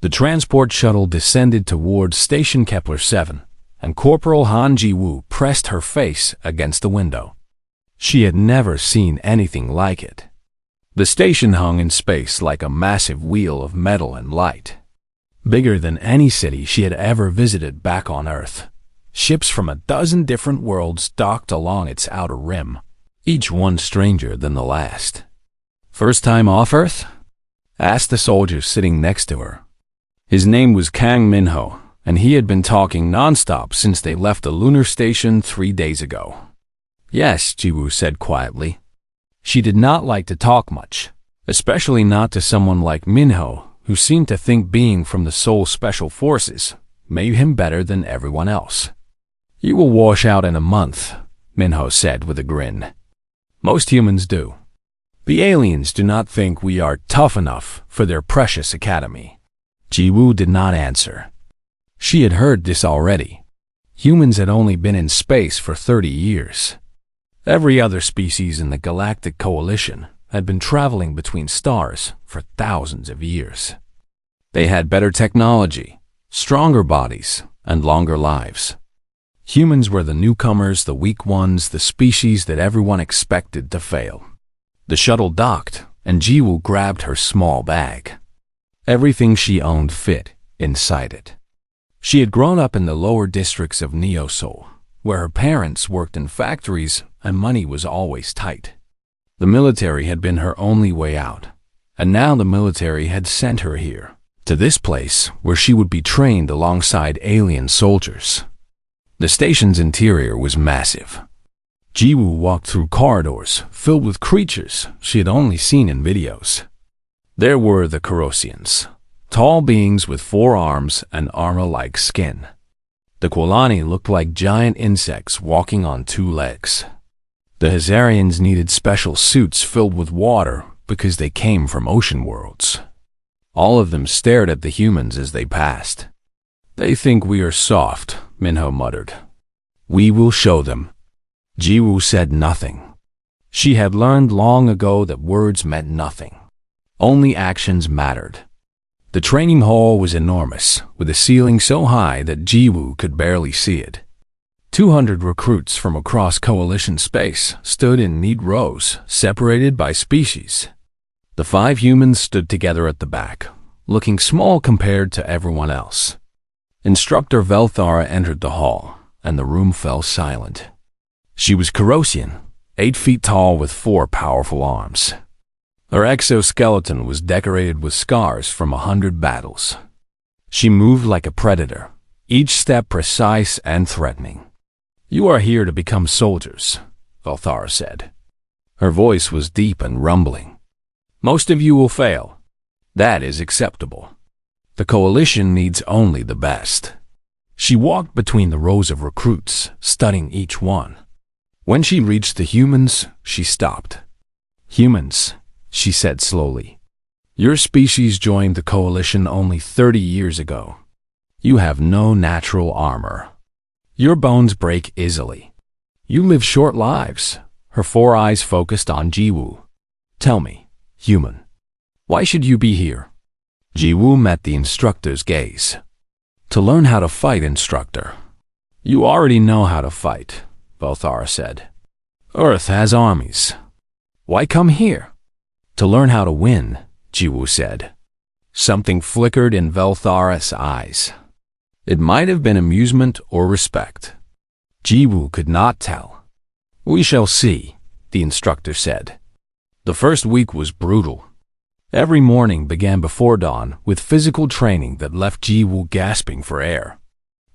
The transport shuttle descended towards Station Kepler 7, and Corporal Han Ji-woo pressed her face against the window. She had never seen anything like it. The station hung in space like a massive wheel of metal and light, bigger than any city she had ever visited back on Earth. Ships from a dozen different worlds docked along its outer rim, each one stranger than the last. "First time off Earth?" asked the soldier sitting next to her. His name was Kang Min-ho, and he had been talking nonstop since they left the lunar station 3 days ago. "Yes," Ji-woo said quietly. She did not like to talk much, especially not to someone like Min-ho, who seemed to think being from the Seoul Special Forces made him better than everyone else. "You will wash out in a month," Min-ho said with a grin. "Most humans do. The aliens do not think we are tough enough for their precious academy." Ji-woo did not answer. She had heard this already. Humans had only been in space for 30 years. Every other species in the Galactic Coalition had been traveling between stars for thousands of years. They had better technology, stronger bodies, and longer lives. Humans were the newcomers, the weak ones, the species that everyone expected to fail. The shuttle docked, and Ji-woo grabbed her small bag. Everything she owned fit inside it. She had grown up in the lower districts of Neo-Seoul, where her parents worked in factories and money was always tight. The military had been her only way out, and now the military had sent her here, to this place where she would be trained alongside alien soldiers. The station's interior was massive. Ji-woo walked through corridors filled with creatures she had only seen in videos. There were the Corosians, tall beings with 4 arms and armor-like skin. The Kwalani looked like giant insects walking on 2 legs. The Hazarians needed special suits filled with water because they came from ocean worlds. All of them stared at the humans as they passed. "They think we are soft," Min-ho muttered. "We will show them." Ji-woo said nothing. She had learned long ago that words meant nothing. Only actions mattered. The training hall was enormous, with a ceiling so high that Ji-woo could barely see it. 200 recruits from across Coalition space stood in neat rows, separated by species. The 5 humans stood together at the back, looking small compared to everyone else. Instructor Velthara entered the hall, and the room fell silent. She was Corosian, 8 feet tall with 4 powerful arms. Her exoskeleton was decorated with scars from 100 battles. She moved like a predator, each step precise and threatening. "You are here to become soldiers," Velthara said. Her voice was deep and rumbling. "Most of you will fail. That is acceptable. The Coalition needs only the best." She walked between the rows of recruits, studying each one. When she reached the humans, she stopped. "Humans," she said slowly. "Your species joined the Coalition only 30 years ago. You have no natural armor. Your bones break easily. You live short lives." Her 4 eyes focused on Ji-woo. "Tell me, human, why should you be here?" Ji-woo met the instructor's gaze. "To learn how to fight, Instructor." "You already know how to fight," Velthara said. "Earth has armies. Why come here?" "To learn how to win," Ji-woo said. Something flickered in Velthara's eyes. It might have been amusement or respect. Ji-woo could not tell. "We shall see," the instructor said. The first week was brutal. Every morning began before dawn with physical training that left Ji-woo gasping for air.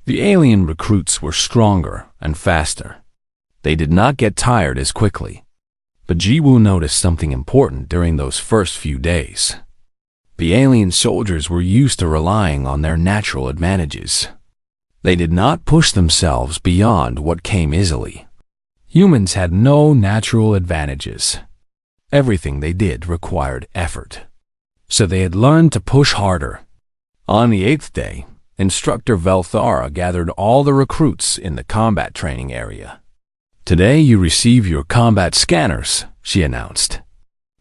The alien recruits were stronger and faster. They did not get tired as quickly. But Ji-woo noticed something important during those first few days. The alien soldiers were used to relying on their natural advantages. They did not push themselves beyond what came easily. Humans had no natural advantages. Everything they did required effort. So they had learned to push harder. On the 8th day, Instructor Velthara gathered all the recruits in the combat training area. "Today you receive your combat scanners," she announced.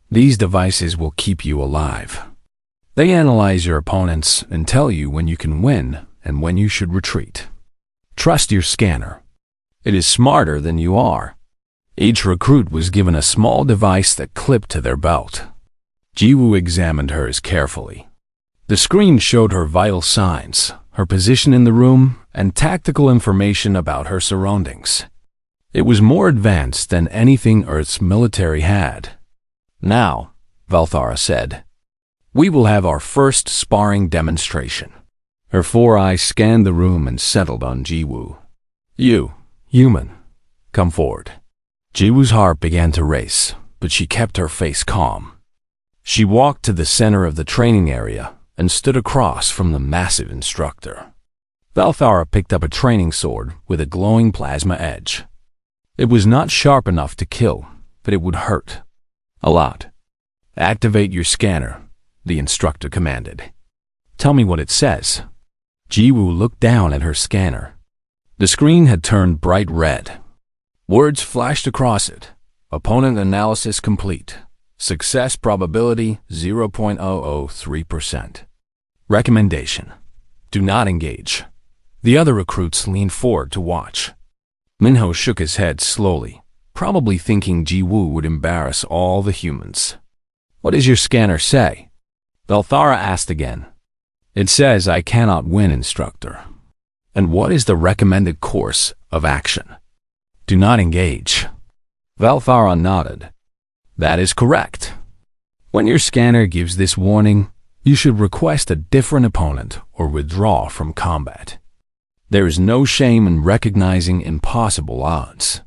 "These devices will keep you alive. They analyze your opponents and tell you when you can win and when you should retreat. Trust your scanner. It is smarter than you are. Each recruit was given a small device that clipped to their belt. Jiwoo examined hers carefully. The screen showed her vital signs, her position in the room, and tactical information about her surroundings. It was more advanced than anything Earth's military had. Now, Valthara said, we will have our first sparring demonstration. Her four eyes scanned the room and settled on Jiwoo. You, human, come forward. Jiwoo's heart began to race, but she kept her face calm. She walked to the center of the training area and stood across from the massive instructor. Valthara picked up a training sword with a glowing plasma edge. It was not sharp enough to kill, but it would hurt. A lot. Activate your scanner, the instructor commanded. Tell me what it says. Jiwoo looked down at her scanner. The screen had turned bright red. Words flashed across it. Opponent analysis complete. Success probability 0.003%. Recommendation: do not engage. The other recruits leaned forward to watch. Minho shook his head slowly, probably thinking Jiwoo would embarrass all the humans. What does your scanner say? Valthara asked again. It says I cannot win, instructor. And what is the recommended course of action? Do not engage. Valthara nodded. That is correct. When your scanner gives this warning, you should request a different opponent or withdraw from combat. There is no shame in recognizing impossible odds.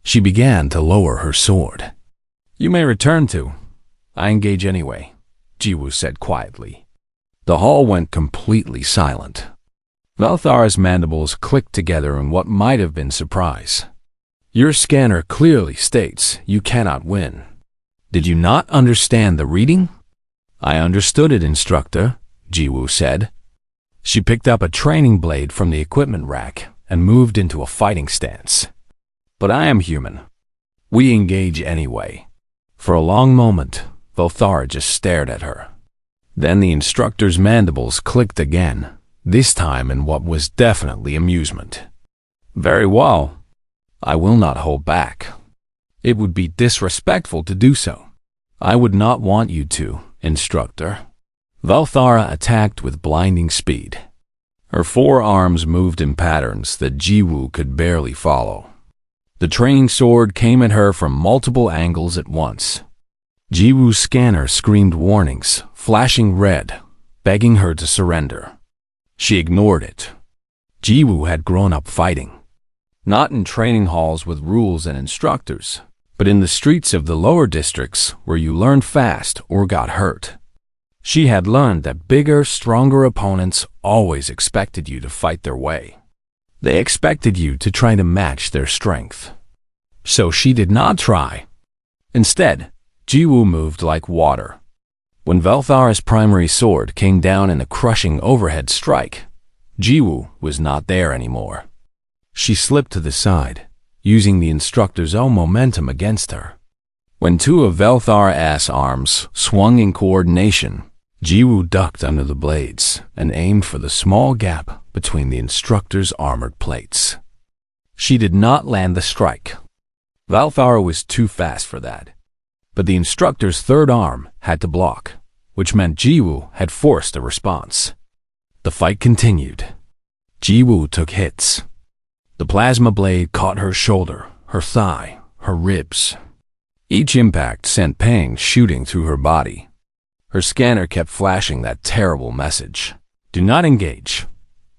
She began to lower her sword. You may return to. I engage anyway, Jiwoo said quietly. The hall went completely silent. Valthara's mandibles clicked together in what might have been surprise. Your scanner clearly states you cannot win. Did you not understand the reading? I understood it, instructor, Jiwoo said. She picked up a training blade from the equipment rack and moved into a fighting stance. But I am human. We engage anyway. For a long moment, Valthara just stared at her. Then the instructor's mandibles clicked again, this time in what was definitely amusement. Very well. I will not hold back. It would be disrespectful to do so. I would not want you to, instructor. Valthara attacked with blinding speed. Her four arms moved in patterns that Jiwoo could barely follow. The training sword came at her from multiple angles at once. Jiwoo's scanner screamed warnings, flashing red, begging her to surrender. She ignored it. Jiwoo had grown up fighting. Not in training halls with rules and instructors, but in the streets of the lower districts where you learned fast or got hurt. She had learned that bigger, stronger opponents always expected you to fight their way. They expected you to try to match their strength. So she did not try. Instead, Jiwoo moved like water. When Valthara's primary sword came down in a crushing overhead strike, Jiwoo was not there anymore. She slipped to the side, using the instructor's own momentum against her. When two of Valthara's arms swung in coordination, Jiwoo ducked under the blades and aimed for the small gap between the instructor's armored plates. She did not land the strike. Valthara was too fast for that. But the instructor's third arm had to block, which meant Jiwoo had forced a response. The fight continued. Jiwoo took hits. The plasma blade caught her shoulder, her thigh, her ribs. Each impact sent pain shooting through her body. Her scanner kept flashing that terrible message. Do not engage.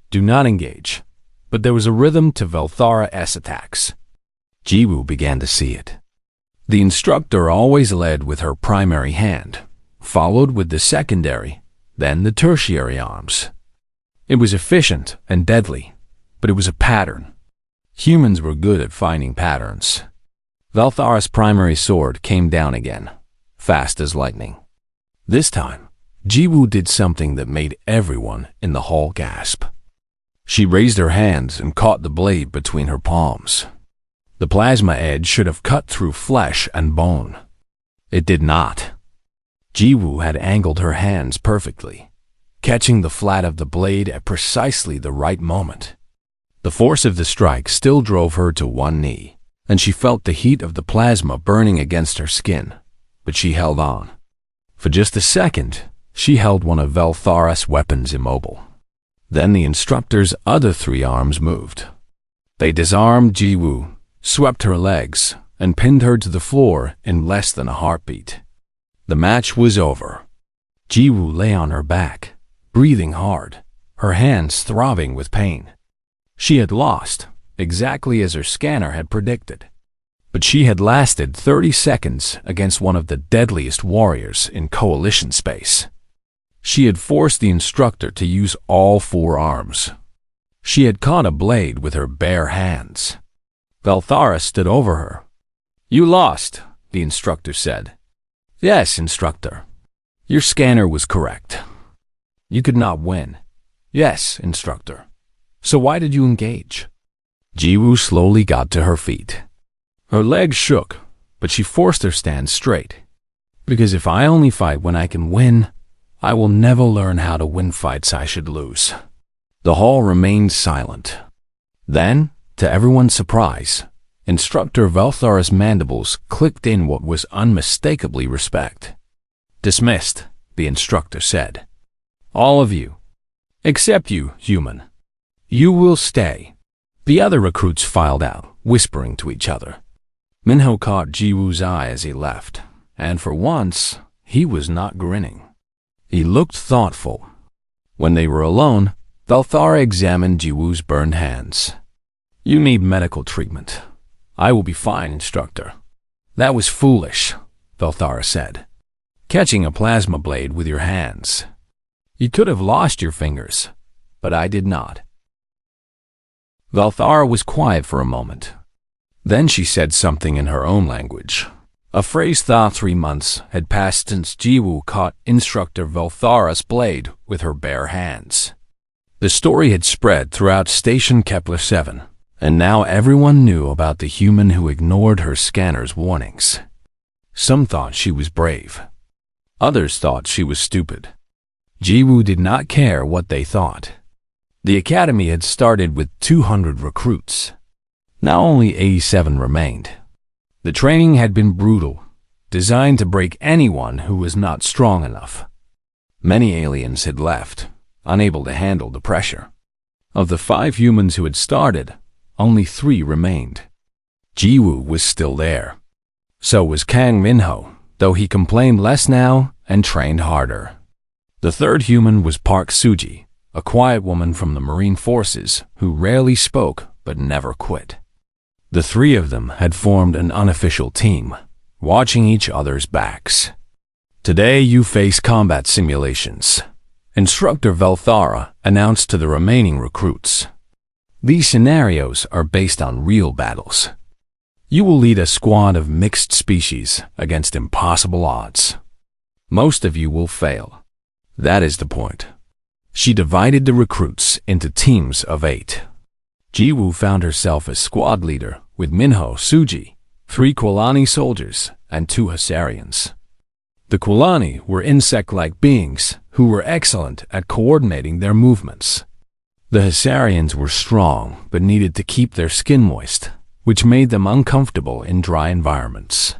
Do not engage. But there was a rhythm to Valthara's attacks. Jiwoo began to see it. The instructor always led with her primary hand, followed with the secondary, then the tertiary arms. It was efficient and deadly, but it was a pattern. Humans were good at finding patterns. Valthara's primary sword came down again, fast as lightning. This time, Jiwoo did something that made everyone in the hall gasp. She raised her hands and caught the blade between her palms. The plasma edge should have cut through flesh and bone. It did not. Jiwoo had angled her hands perfectly, catching the flat of the blade at precisely the right moment. The force of the strike still drove her to one knee, and she felt the heat of the plasma burning against her skin, but she held on. For just a second, she held one of Velthara's weapons immobile. Then the instructor's other 3 arms moved. They disarmed Jiwoo, swept her legs, and pinned her to the floor in less than a heartbeat. The match was over. Jiwoo lay on her back, breathing hard, her hands throbbing with pain. She had lost, exactly as her scanner had predicted. But she had lasted 30 seconds against one of the deadliest warriors in Coalition space. She had forced the instructor to use all 4 arms. She had caught a blade with her bare hands. Velthara stood over her. "You lost," the instructor said. "Yes, instructor. Your scanner was correct. You could not win." "Yes, instructor. So why did you engage?" Jiwoo slowly got to her feet. Her legs shook, but she forced her stand straight. "Because if I only fight when I can win, I will never learn how to win fights I should lose." The hall remained silent. Then, to everyone's surprise, Instructor Velthara's mandibles clicked in what was unmistakably respect. "Dismissed," the instructor said. "All of you. Except you, human. You will stay." The other recruits filed out, whispering to each other. Minho caught Jiwoo's eye as he left, and for once, he was not grinning. He looked thoughtful. When they were alone, Velthara examined Jiwoo's burned hands. "You need medical treatment." "I will be fine, instructor." "That was foolish," Velthara said. "Catching a plasma blade with your hands. You could have lost your fingers, but I did not." Velthara was quiet for a moment. Then she said something in her own language. A phrase thought 3 months had passed since Jiwoo caught Instructor Velthara's blade with her bare hands. The story had spread throughout Station Kepler 7, and now everyone knew about the human who ignored her scanner's warnings. Some thought she was brave. Others thought she was stupid. Jiwoo did not care what they thought. The academy had started with 200 recruits. Now only 87 remained. The training had been brutal, designed to break anyone who was not strong enough. Many aliens had left, unable to handle the pressure. Of the 5 humans who had started, only 3 remained. Jiwoo was still there. So was Kang Minho, though he complained less now and trained harder. The 3rd human was Park Suji, a quiet woman from the Marine Forces who rarely spoke but never quit. The 3 of them had formed an unofficial team, watching each other's backs. "Today you face combat simulations," Instructor Velthara announced to the remaining recruits. "These scenarios are based on real battles. You will lead a squad of mixed species against impossible odds. Most of you will fail. That is the point." She divided the recruits into teams of 8. Jiwoo found herself as squad leader with Minho, Suji, 3 Quilani soldiers, and 2 Husarians. The Quilani were insect-like beings who were excellent at coordinating their movements. The Husarians were strong but needed to keep their skin moist, which made them uncomfortable in dry environments.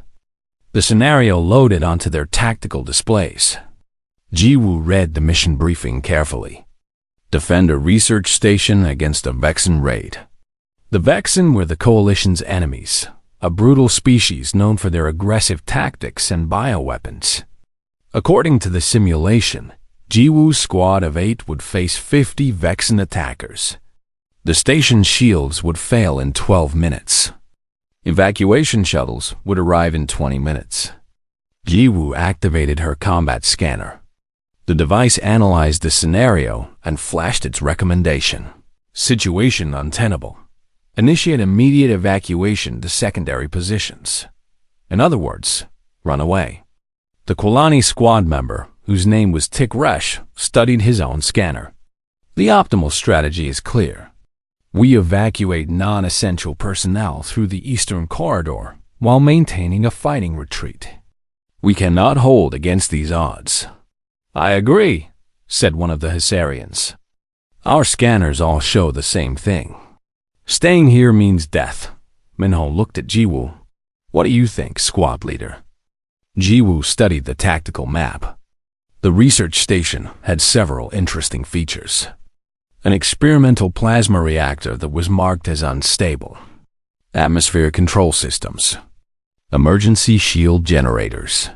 The scenario loaded onto their tactical displays. Jiwoo read the mission briefing carefully. Defend a research station against a Vexen raid. The Vexen were the Coalition's enemies, a brutal species known for their aggressive tactics and bioweapons. According to the simulation, Jiwoo's squad of 8 would face 50 Vexen attackers. The station's shields would fail in 12 minutes. Evacuation shuttles would arrive in 20 minutes. Jiwoo activated her combat scanner. The device analyzed the scenario and flashed its recommendation. Situation untenable. Initiate immediate evacuation to secondary positions. In other words, run away. The Quilani squad member, whose name was Tikresh, studied his own scanner. The optimal strategy is clear. We evacuate non-essential personnel through the eastern corridor while maintaining a fighting retreat. We cannot hold against these odds. I agree, said one of the Hessarians. Our scanners all show the same thing. Staying here means death. Minho looked at Jiwoo. What do you think, squad leader? Jiwoo studied the tactical map. The research station had several interesting features. An experimental plasma reactor that was marked as unstable. Atmosphere control systems. Emergency shield generators.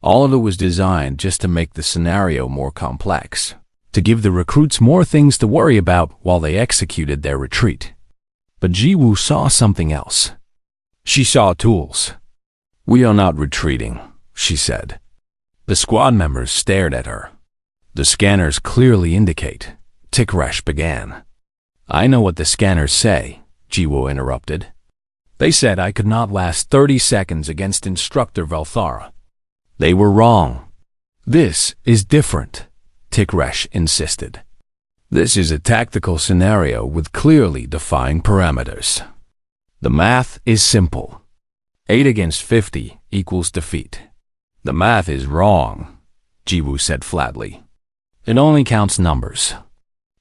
All of it was designed just to make the scenario more complex, to give the recruits more things to worry about while they executed their retreat. But Jiwoo saw something else. She saw tools. We are not retreating, she said. The squad members stared at her. The scanners clearly indicate. Tikresh began. I know what the scanners say, Jiwoo interrupted. They said I could not last 30 seconds against Instructor Velthara. They were wrong. This is different, Tikresh insisted. This is a tactical scenario with clearly defined parameters. The math is simple. 8 against 50 equals defeat. The math is wrong, Jiwoo said flatly. It only counts numbers.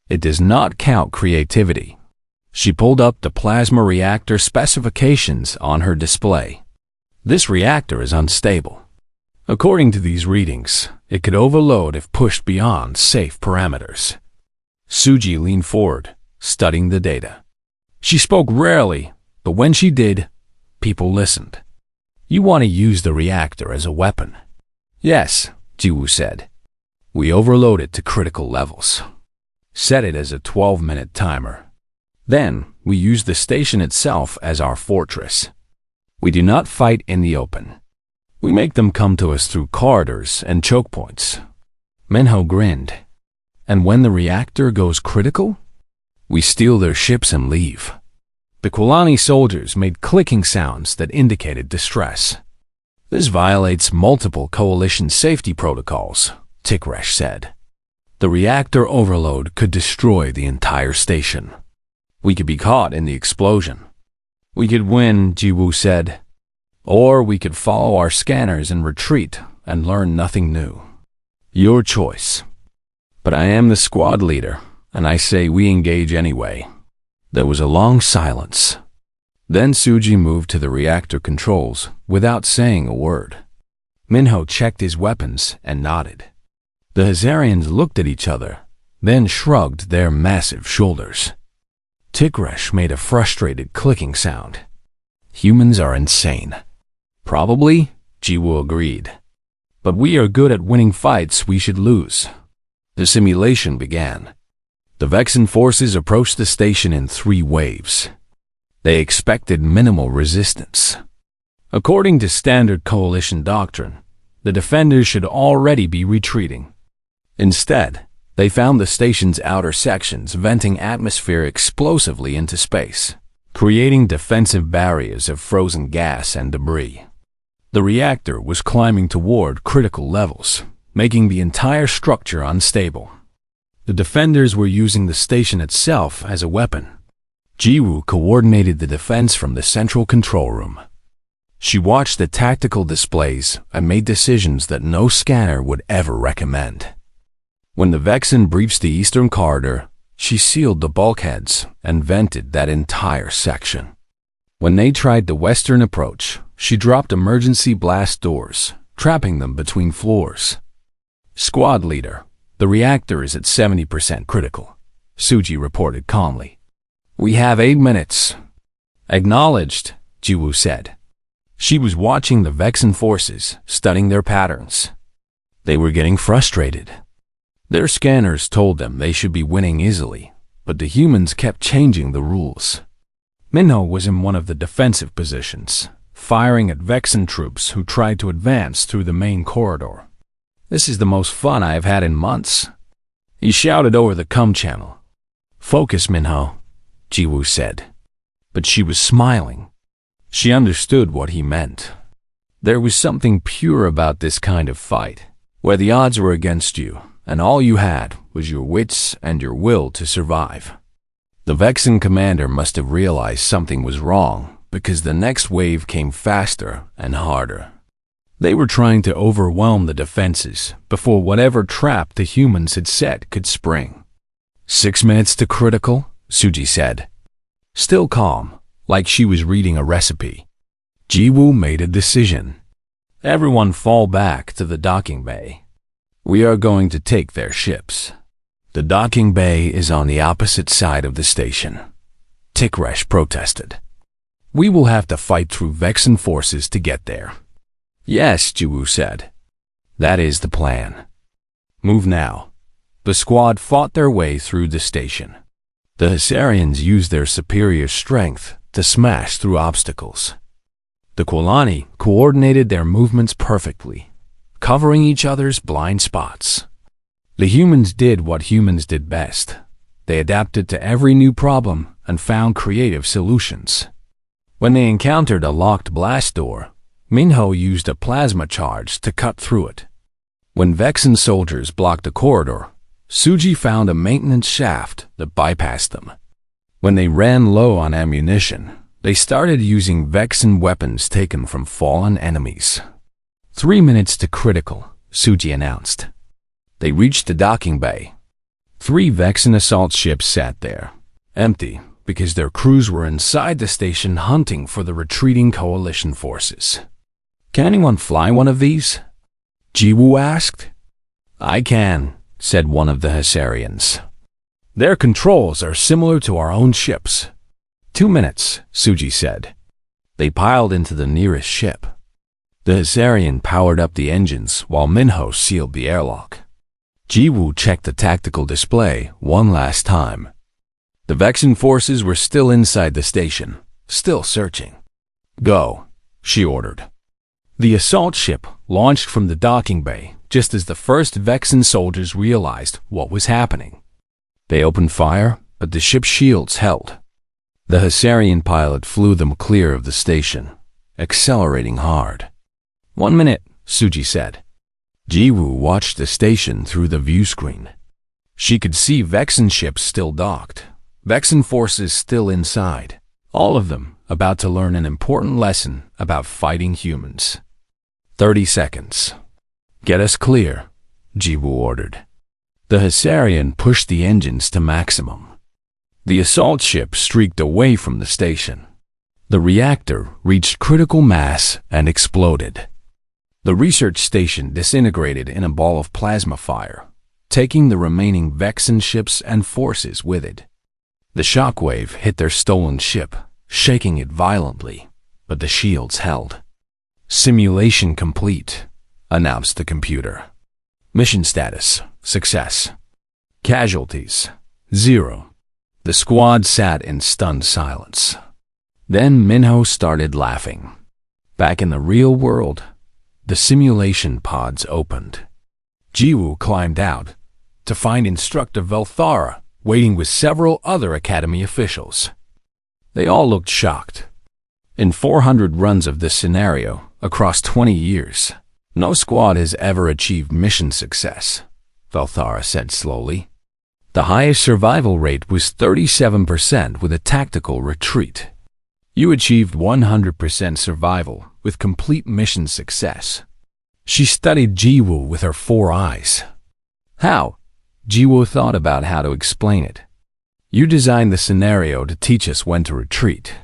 It does not count creativity. She pulled up the plasma reactor specifications on her display. This reactor is unstable. According to these readings, it could overload if pushed beyond safe parameters. Suji leaned forward, studying the data. She spoke rarely, but when she did, people listened. You want to use the reactor as a weapon? Yes, Jiwoo said. We overload it to critical levels. Set it as a 12-minute timer. Then, we use the station itself as our fortress. We do not fight in the open. We make them come to us through corridors and choke points. Minho grinned. And when the reactor goes critical, we steal their ships and leave. The Kulani soldiers made clicking sounds that indicated distress. This violates multiple coalition safety protocols, Tikresh said. The reactor overload could destroy the entire station. We could be caught in the explosion. We could win, Jiwoo said. Or we could follow our scanners and retreat and learn nothing new. Your choice. But I am the squad leader, and I say we engage anyway. There was a long silence. Then Suji moved to the reactor controls without saying a word. Minho checked his weapons and nodded. The Hessarians looked at each other, then shrugged their massive shoulders. Tikresh made a frustrated clicking sound. Humans are insane. Probably, Jiwoo agreed. But we are good at winning fights we should lose. The simulation began. The Vexen forces approached the station in 3 waves. They expected minimal resistance. According to standard coalition doctrine, the defenders should already be retreating. Instead, they found the station's outer sections venting atmosphere explosively into space, creating defensive barriers of frozen gas and debris. The reactor was climbing toward critical levels, making the entire structure unstable. The defenders were using the station itself as a weapon. Jiwoo coordinated the defense from the central control room. She watched the tactical displays and made decisions that no scanner would ever recommend. When the Vexen breached the eastern corridor, she sealed the bulkheads and vented that entire section. When they tried the western approach, she dropped emergency blast doors, trapping them between floors. Squad leader, the reactor is at 70% critical, Suji reported calmly. We have 8 minutes. Acknowledged, Jiwoo said. She was watching the Vexen forces, studying their patterns. They were getting frustrated. Their scanners told them they should be winning easily, but the humans kept changing the rules. Minho was in one of the defensive positions, firing at Vexen troops who tried to advance through the main corridor. This is the most fun I have had in months. He shouted over the comm channel. Focus, Minho, Jiwoo said. But she was smiling. She understood what he meant. There was something pure about this kind of fight, where the odds were against you, and all you had was your wits and your will to survive. The Vexen commander must have realized something was wrong, because the next wave came faster and harder. They were trying to overwhelm the defenses before whatever trap the humans had set could spring. 6 minutes to critical, Suji said. Still calm, like she was reading a recipe. Jiwoo made a decision. Everyone fall back to the docking bay. We are going to take their ships. The docking bay is on the opposite side of the station. Tikresh protested. We will have to fight through Vexen forces to get there. Yes, Jiwoo said. That is the plan. Move now. The squad fought their way through the station. The Hysarians used their superior strength to smash through obstacles. The Quilani coordinated their movements perfectly, covering each other's blind spots. The humans did what humans did best. They adapted to every new problem and found creative solutions. When they encountered a locked blast door, Minho used a plasma charge to cut through it. When Vexen soldiers blocked a corridor, Suji found a maintenance shaft that bypassed them. When they ran low on ammunition, they started using Vexen weapons taken from fallen enemies. 3 minutes to critical, Suji announced. They reached the docking bay. 3 Vexen assault ships sat there, empty because their crews were inside the station hunting for the retreating coalition forces. Can anyone fly one of these? Jiwoo asked. I can, said one of the Hysarians. Their controls are similar to our own ships. 2 minutes, Suji said. They piled into the nearest ship. The Hysarian powered up the engines while Minho sealed the airlock. Jiwoo checked the tactical display one last time. The Vexen forces were still inside the station, still searching. Go, she ordered. The assault ship launched from the docking bay just as the first Vexen soldiers realized what was happening. They opened fire, but the ship's shields held. The Hysarian pilot flew them clear of the station, accelerating hard. 1 minute, Suji said. Jiwoo watched the station through the view screen. She could see Vexen ships still docked, Vexen forces still inside, all of them about to learn an important lesson about fighting humans. 30 seconds. Get us clear, Jiwoo ordered. The Hysarian pushed the engines to maximum. The assault ship streaked away from the station. The reactor reached critical mass and exploded. The research station disintegrated in a ball of plasma fire, taking the remaining Vexen ships and forces with it. The shockwave hit their stolen ship, shaking it violently, but the shields held. Simulation complete, announced the computer. Mission status, success. Casualties, 0. The squad sat in stunned silence. Then Minho started laughing. Back in the real world, the simulation pods opened. Jiwoo climbed out to find Instructor Velthara waiting with several other Academy officials. They all looked shocked. In 400 runs of this scenario, across 20 years, no squad has ever achieved mission success, Velthara said slowly. The highest survival rate was 37% with a tactical retreat. You achieved 100% survival with complete mission success. She studied Jiwoo with her 4 eyes. How? Jiwoo thought about how to explain it. You designed the scenario to teach us when to retreat.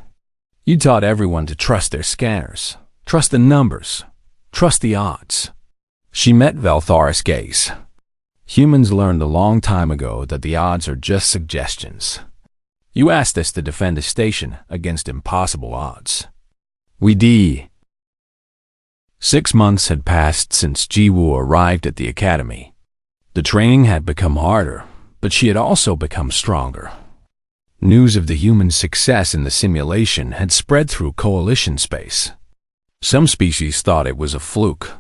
You taught everyone to trust their scanners, trust the numbers, trust the odds. She met Velthara's gaze. Humans learned a long time ago that the odds are just suggestions. You asked us to defend a station against impossible odds. We did. 6 months had passed since Jiwoo arrived at the academy. The training had become harder, but she had also become stronger. News of the human success in the simulation had spread through coalition space. Some species thought it was a fluke.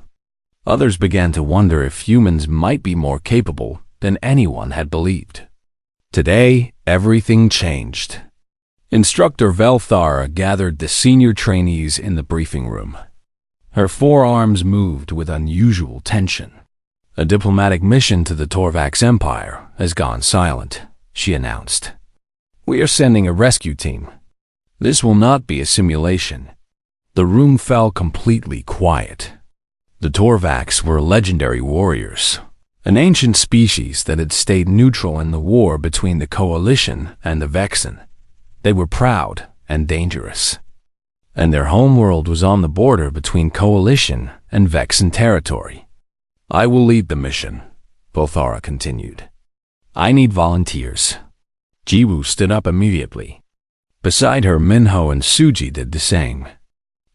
Others began to wonder if humans might be more capable than anyone had believed. Today, everything changed. Instructor Velthara gathered the senior trainees in the briefing room. Her forearms moved with unusual tension. A diplomatic mission to the Torvax Empire has gone silent, she announced. We are sending a rescue team. This will not be a simulation. The room fell completely quiet. The Torvax were legendary warriors, an ancient species that had stayed neutral in the war between the Coalition and the Vexen. They were proud and dangerous, and their homeworld was on the border between Coalition and Vexen territory. "I will lead the mission," Belthara continued. "I need volunteers." Jiwoo stood up immediately. Beside her, Minho and Suji did the same.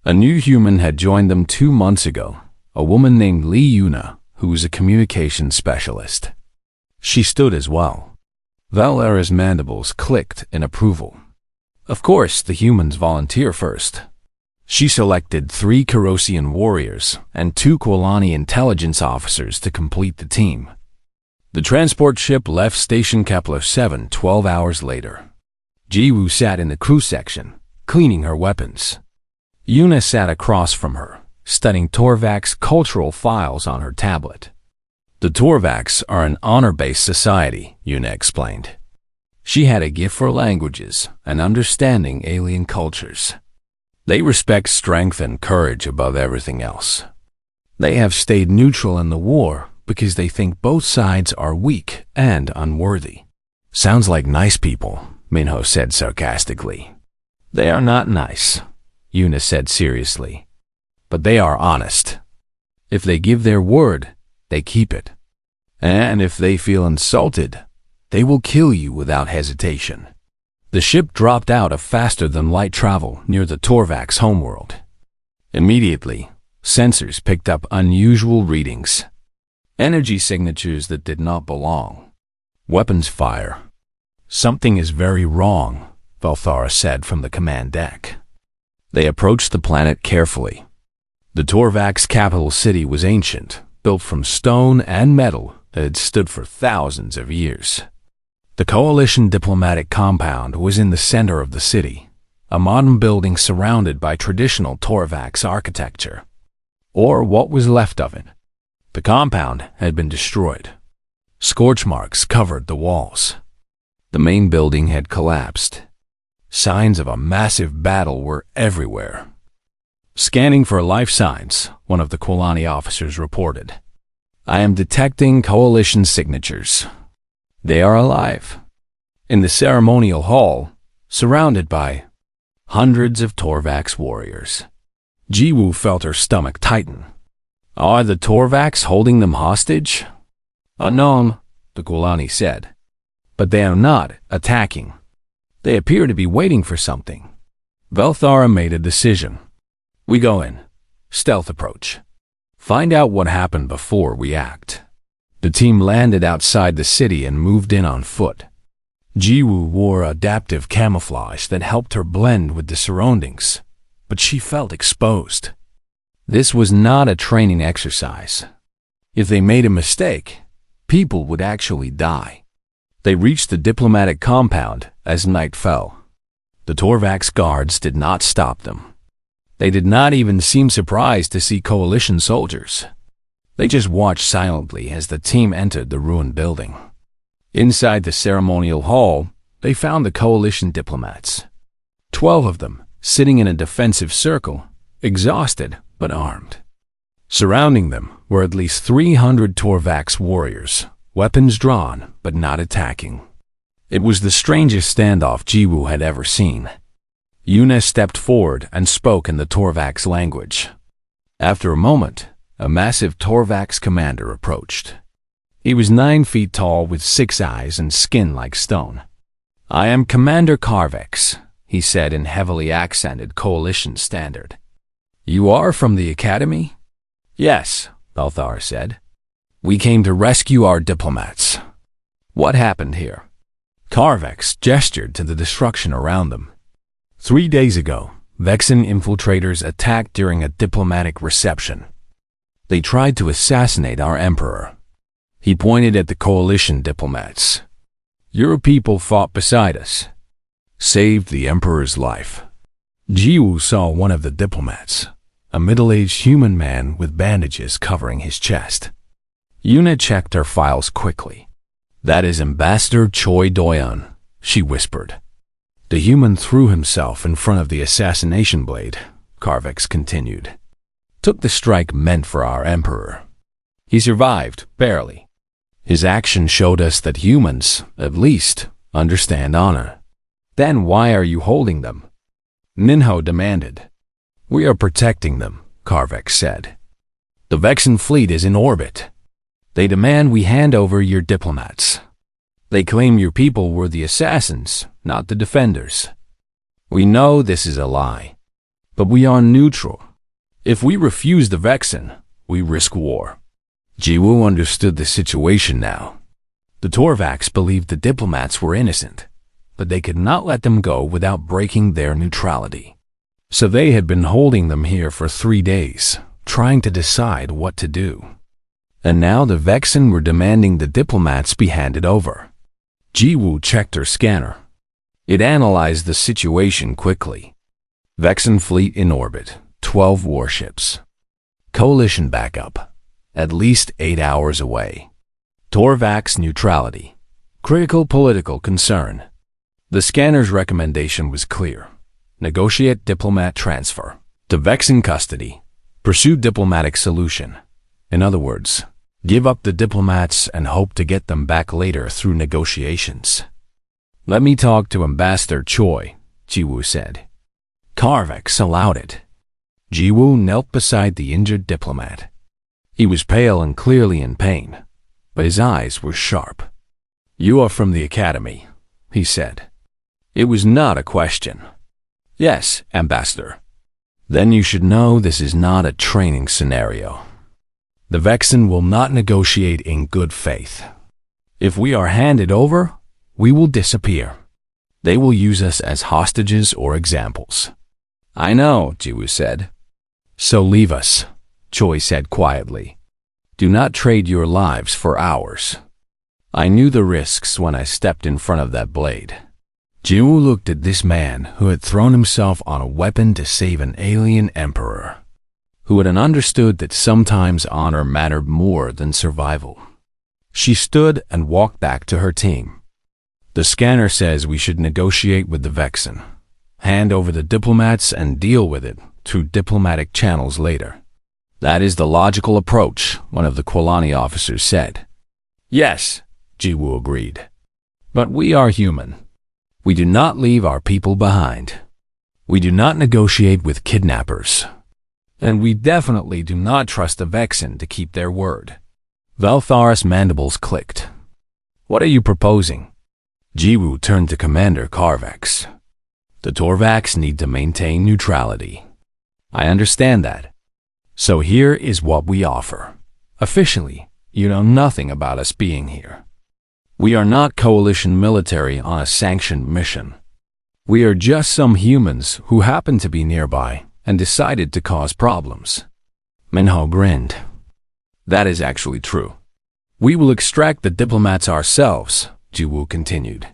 A new human had joined them 2 months ago, a woman named Lee Yuna, who was a communication specialist. She stood as well. Valera's mandibles clicked in approval. Of course, the humans volunteer first. She selected 3 Kerosian warriors and 2 Kualani intelligence officers to complete the team. The transport ship left Station Kepler 7 12 hours later. Jiwoo sat in the crew section, cleaning her weapons. Yuna sat across from her, studying Torvax cultural files on her tablet. "The Torvax are an honor-based society," Yuna explained. She had a gift for languages and understanding alien cultures. They respect strength and courage above everything else. They have stayed neutral in the war because they think both sides are weak and unworthy. "Sounds like nice people," Minho said sarcastically. "They are not nice," Yuna said seriously. "But they are honest. If they give their word, they keep it. And if they feel insulted, they will kill you without hesitation." The ship dropped out of faster-than-light travel near the Torvax homeworld. Immediately, sensors picked up unusual readings. Energy signatures that did not belong. Weapons fire. "Something is very wrong," Belthara said from the command deck. They approached the planet carefully. The Torvax capital city was ancient, built from stone and metal that had stood for thousands of years. The Coalition diplomatic compound was in the center of the city, a modern building surrounded by traditional Torvax architecture, or what was left of it. The compound had been destroyed. Scorch marks covered the walls. The main building had collapsed. Signs of a massive battle were everywhere. "Scanning for life signs," one of the Kualani officers reported. "I am detecting Coalition signatures. They are alive." In the ceremonial hall, surrounded by hundreds of Torvax warriors, Jiwoo felt her stomach tighten. "Are the Torvax holding them hostage?" "Unknown," the Kualani said. "But they are not attacking. They appear to be waiting for something." Belthara made a decision. "We go in. Stealth approach. Find out what happened before we act." The team landed outside the city and moved in on foot. Jiwoo wore adaptive camouflage that helped her blend with the surroundings, but she felt exposed. This was not a training exercise. If they made a mistake, people would actually die. They reached the diplomatic compound as night fell. The Torvax guards did not stop them. They did not even seem surprised to see Coalition soldiers. They just watched silently as the team entered the ruined building. Inside the ceremonial hall, they found the Coalition diplomats. 12 of them, sitting in a defensive circle, exhausted but armed. Surrounding them were at least 300 Torvax warriors, weapons drawn but not attacking. It was the strangest standoff Jiwoo had ever seen. Yuna stepped forward and spoke in the Torvax language. After a moment, a massive Torvax commander approached. He was 9 feet tall with 6 eyes and skin like stone. "I am Commander Carvex," he said in heavily accented Coalition standard. "You are from the Academy?" "Yes," Belthara said. "We came to rescue our diplomats." "What happened here?" Carvex gestured to the destruction around them. 3 days ago, Vexen infiltrators attacked during a diplomatic reception. They tried to assassinate our emperor. He pointed at the Coalition diplomats. "Your people fought beside us, saved the emperor's life." Jiwoo saw one of the diplomats, a middle-aged human man with bandages covering his chest. Yuna checked her files quickly. "That is Ambassador Choi Doyeon," she whispered. "The human threw himself in front of the assassination blade," Carvex continued. took the strike meant for our emperor. He survived, barely. His action showed us that humans, at least, understand honor. Then why are you holding them? Minho demanded. We are protecting them, Karvek said. The Vexen fleet is in orbit. They demand we hand over your diplomats. They claim your people were the assassins, not the defenders. We know this is a lie, but we are neutral. If we refuse the Vexen, we risk war. Jiwoo understood the situation now. The Torvax believed the diplomats were innocent, but they could not let them go without breaking their neutrality. So they had been holding them here for 3 days, trying to decide what to do. And now the Vexen were demanding the diplomats be handed over. Jiwoo checked her scanner. It analyzed the situation quickly. Vexen fleet in orbit, 12 warships. Coalition backup, at least 8 hours away. Torvax neutrality, critical political concern. The scanner's recommendation was clear. Negotiate diplomat transfer. To Vexen custody. Pursue diplomatic solution. In other words, give up the diplomats and hope to get them back later through negotiations. Let me talk to Ambassador Choi, Jiwoo said. Karvex allowed it. Jiwoo knelt beside the injured diplomat. He was pale and clearly in pain, but his eyes were sharp. You are from the academy, he said. It was not a question. Yes, Ambassador. Then you should know this is not a training scenario. The Vexen will not negotiate in good faith. If we are handed over, we will disappear. They will use us as hostages or examples. I know, Jiwoo said. So leave us, Choi said quietly. Do not trade your lives for ours. I knew the risks when I stepped in front of that blade. Jiwoo looked at this man who had thrown himself on a weapon to save an alien emperor, who had understood that sometimes honor mattered more than survival. She stood and walked back to her team. The scanner says we should negotiate with the Vexen, hand over the diplomats and deal with it through diplomatic channels later. That is the logical approach, one of the Kwalani officers said. Yes, Jiwoo agreed. But we are human. We do not leave our people behind. We do not negotiate with kidnappers. And we definitely do not trust the Vexen to keep their word. Valthar's mandibles clicked. What are you proposing? Jiwoo turned to Commander Karvex. The Torvax need to maintain neutrality. I understand that. So here is what we offer. Officially, you know nothing about us being here. We are not coalition military on a sanctioned mission. We are just some humans who happen to be nearby and decided to cause problems. Minho grinned. That is actually true. We will extract the diplomats ourselves, Jiwoo continued.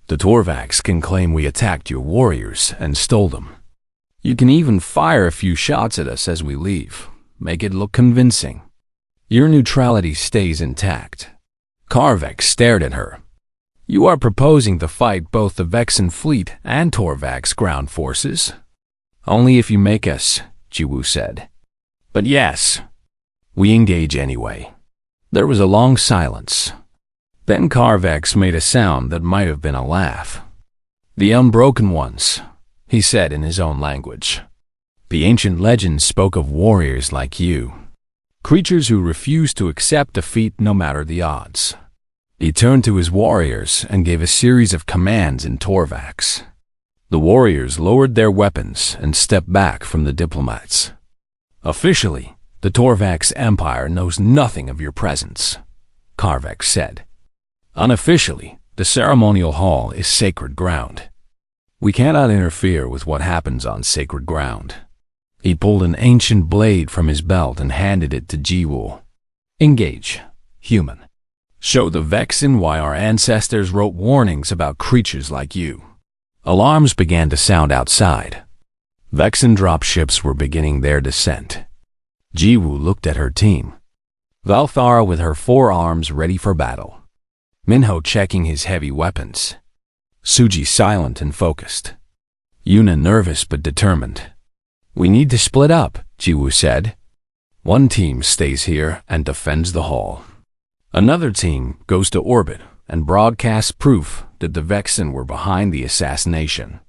The Torvax can claim we attacked your warriors and stole them. You can even fire a few shots at us as we leave. Make it look convincing. Your neutrality stays intact. Karvex stared at her. You are proposing to fight both the Vexen fleet and Torvax ground forces? Only if you make us, Jiwoo said. But yes, we engage anyway. There was a long silence. Then Karvex made a sound that might have been a laugh. The unbroken ones, he said in his own language. The ancient legends spoke of warriors like you. Creatures who refused to accept defeat no matter the odds. He turned to his warriors and gave a series of commands in Torvax. The warriors lowered their weapons and stepped back from the diplomats. Officially, the Torvax Empire knows nothing of your presence, Karvex said. Unofficially, the ceremonial hall is sacred ground. We cannot interfere with what happens on sacred ground. He pulled an ancient blade from his belt and handed it to Jiwoo. Engage, human. Show the Vexen why our ancestors wrote warnings about creatures like you. Alarms began to sound outside. Vexen dropships were beginning their descent. Jiwoo looked at her team. Valthara with her 4 arms ready for battle. Minho checking his heavy weapons. Suji silent and focused. Yuna nervous but determined. We need to split up, Jiwoo said. One team stays here and defends the hall. Another team goes to orbit and broadcasts proof that the Vexen were behind the assassination.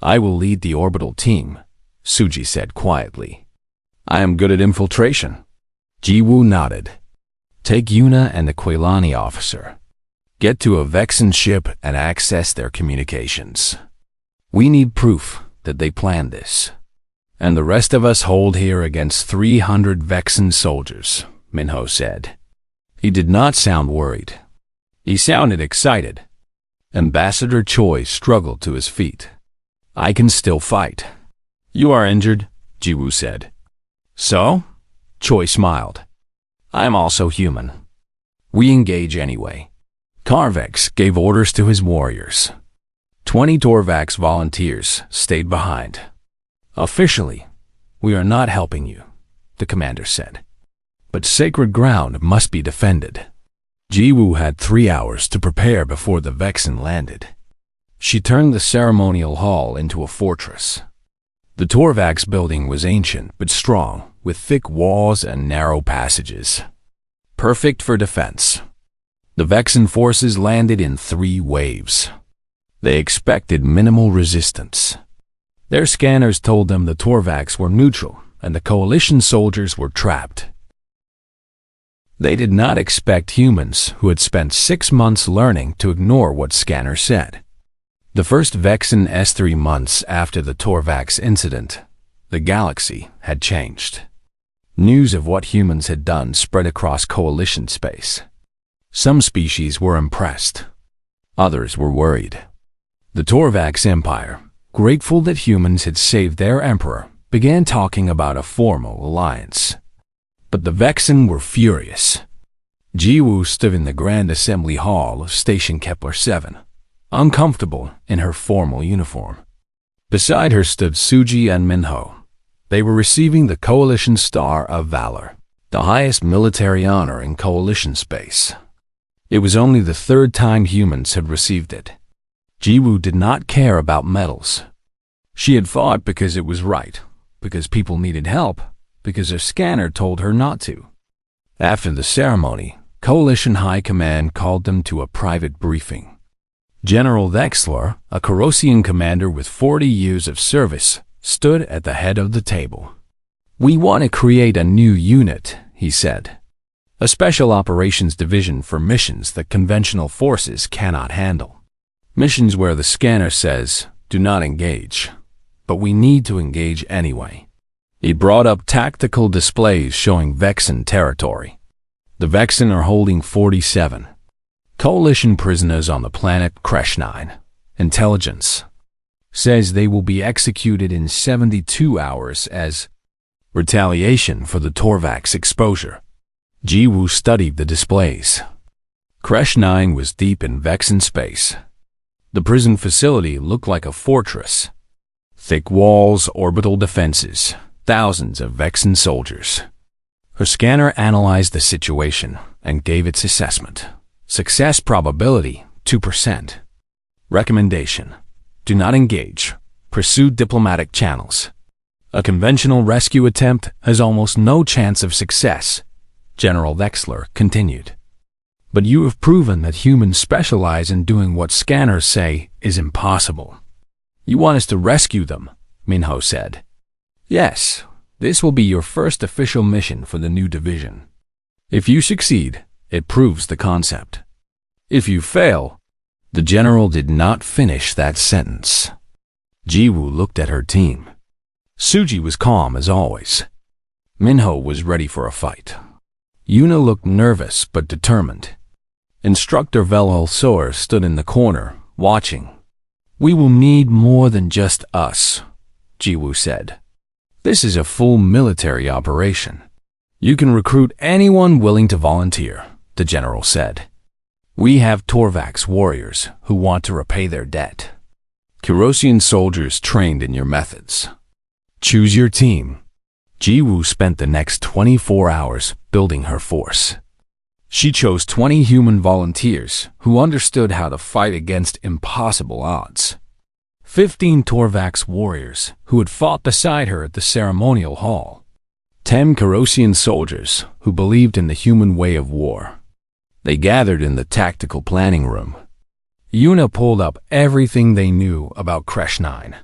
I will lead the orbital team, Suji said quietly. I am good at infiltration. Jiwoo nodded. Take Yuna and the Quailani officer. Get to a Vexen ship and access their communications. We need proof that they planned this. And the rest of us hold here against 300 Vexen soldiers, Minho said. He did not sound worried. He sounded excited. Ambassador Choi struggled to his feet. I can still fight. You are injured, Jiwoo said. So? Choi smiled. I am also human. We engage anyway. Carvex gave orders to his warriors. 20 Torvax volunteers stayed behind. Officially, we are not helping you, the commander said. But sacred ground must be defended. Jiwoo had 3 hours to prepare before the Vexen landed. She turned the ceremonial hall into a fortress. The Torvax building was ancient but strong, with thick walls and narrow passages. Perfect for defense. The Vexen forces landed in 3 waves. They expected minimal resistance. Their scanners told them the Torvax were neutral and the coalition soldiers were trapped. They did not expect humans who had spent 6 months learning to ignore what scanners said. The first Vexen S3 months after the Torvax incident, the galaxy had changed. News of what humans had done spread across coalition space. Some species were impressed. Others were worried. The Torvax Empire, grateful that humans had saved their emperor, began talking about a formal alliance. But the Vexen were furious. Jiwoo stood in the Grand Assembly Hall of Station Kepler 7, uncomfortable in her formal uniform. Beside her stood Suji and Minho. They were receiving the Coalition Star of Valor, the highest military honor in Coalition space. It was only the 3rd time humans had received it. Jiwoo did not care about medals. She had fought because it was right, because people needed help, because her scanner told her not to. After the ceremony, Coalition High Command called them to a private briefing. General Vexler, a Corosian commander with 40 years of service, stood at the head of the table. We want to create a new unit, he said. A special operations division for missions that conventional forces cannot handle. Missions where the scanner says, do not engage. But we need to engage anyway. He brought up tactical displays showing Vexen territory. The Vexen are holding 47 Coalition prisoners on the planet Kresh-9. Intelligence says they will be executed in 72 hours as retaliation for the Torvax exposure. Jiwoo studied the displays. Kresh-9 was deep in Vexen space. The prison facility looked like a fortress. Thick walls, orbital defenses, thousands of Vexen soldiers. Her scanner analyzed the situation and gave its assessment. Success probability, 2%. Recommendation: do not engage. Pursue diplomatic channels. A conventional rescue attempt has almost no chance of success, General Vexler continued. But you have proven that humans specialize in doing what scanners say is impossible. You want us to rescue them, Minho said. Yes, this will be your first official mission for the new division. If you succeed, it proves the concept. If you fail, the general did not finish that sentence. Jiwoo looked at her team. Suji was calm as always. Minho was ready for a fight. Yuna looked nervous but determined. Instructor Velhol Soar stood in the corner, watching. We will need more than just us, Jiwoo said. This is a full military operation. You can recruit anyone willing to volunteer, the general said. We have Torvax warriors who want to repay their debt. Corosian soldiers trained in your methods. Choose your team. Jiwoo spent the next 24 hours building her force. She chose 20 human volunteers who understood how to fight against impossible odds. 15 Torvax warriors who had fought beside her at the ceremonial hall. 10 Corosian soldiers who believed in the human way of war. They gathered in the tactical planning room. Yuna pulled up everything they knew about Kresh 9.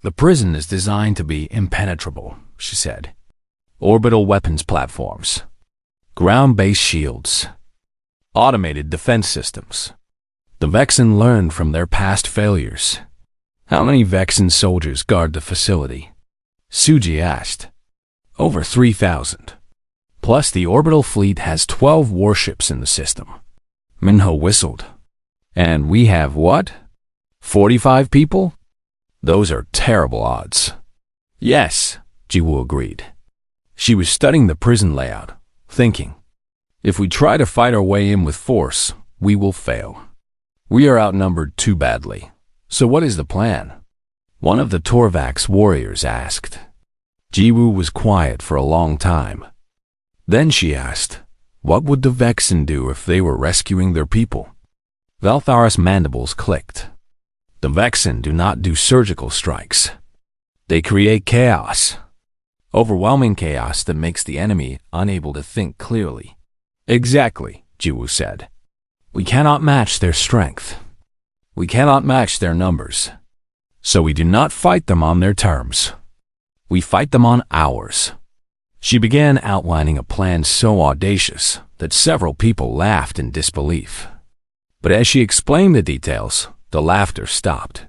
The prison is designed to be impenetrable, she said. Orbital weapons platforms, ground-based shields, automated defense systems. The Vexen learned from their past failures. How many Vexen soldiers guard the facility? Suji asked. Over 3,000. Plus the orbital fleet has 12 warships in the system. Minho whistled. And we have what? 45 people? Those are terrible odds. Yes, Jiwoo agreed. She was studying the prison layout, thinking, if we try to fight our way in with force, we will fail. We are outnumbered too badly. So what is the plan? One of the Torvax warriors asked. Jiwoo was quiet for a long time. Then she asked, what would the Vexen do if they were rescuing their people? Valthar's mandibles clicked. The Vexen do not do surgical strikes. They create chaos. Overwhelming chaos that makes the enemy unable to think clearly. Exactly, Jiwoo said. We cannot match their strength. We cannot match their numbers. So we do not fight them on their terms. We fight them on ours. She began outlining a plan so audacious that several people laughed in disbelief. But as she explained the details, the laughter stopped.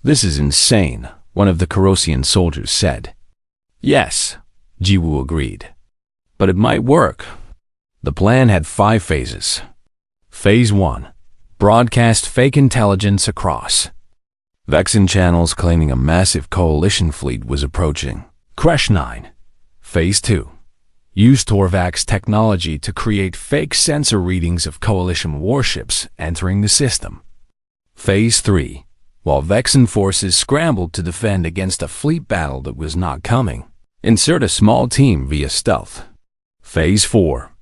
This is insane, one of the Corosian soldiers said. Yes, Jiwoo agreed. But it might work. The plan had 5 phases. Phase 1. Broadcast fake intelligence across. Vexen channels claiming a massive coalition fleet was approaching. Kresh 9. Phase 2. Use Torvax technology to create fake sensor readings of coalition warships entering the system. Phase 3. While Vexen forces scrambled to defend against a fleet battle that was not coming, insert a small team via stealth. Phase 4.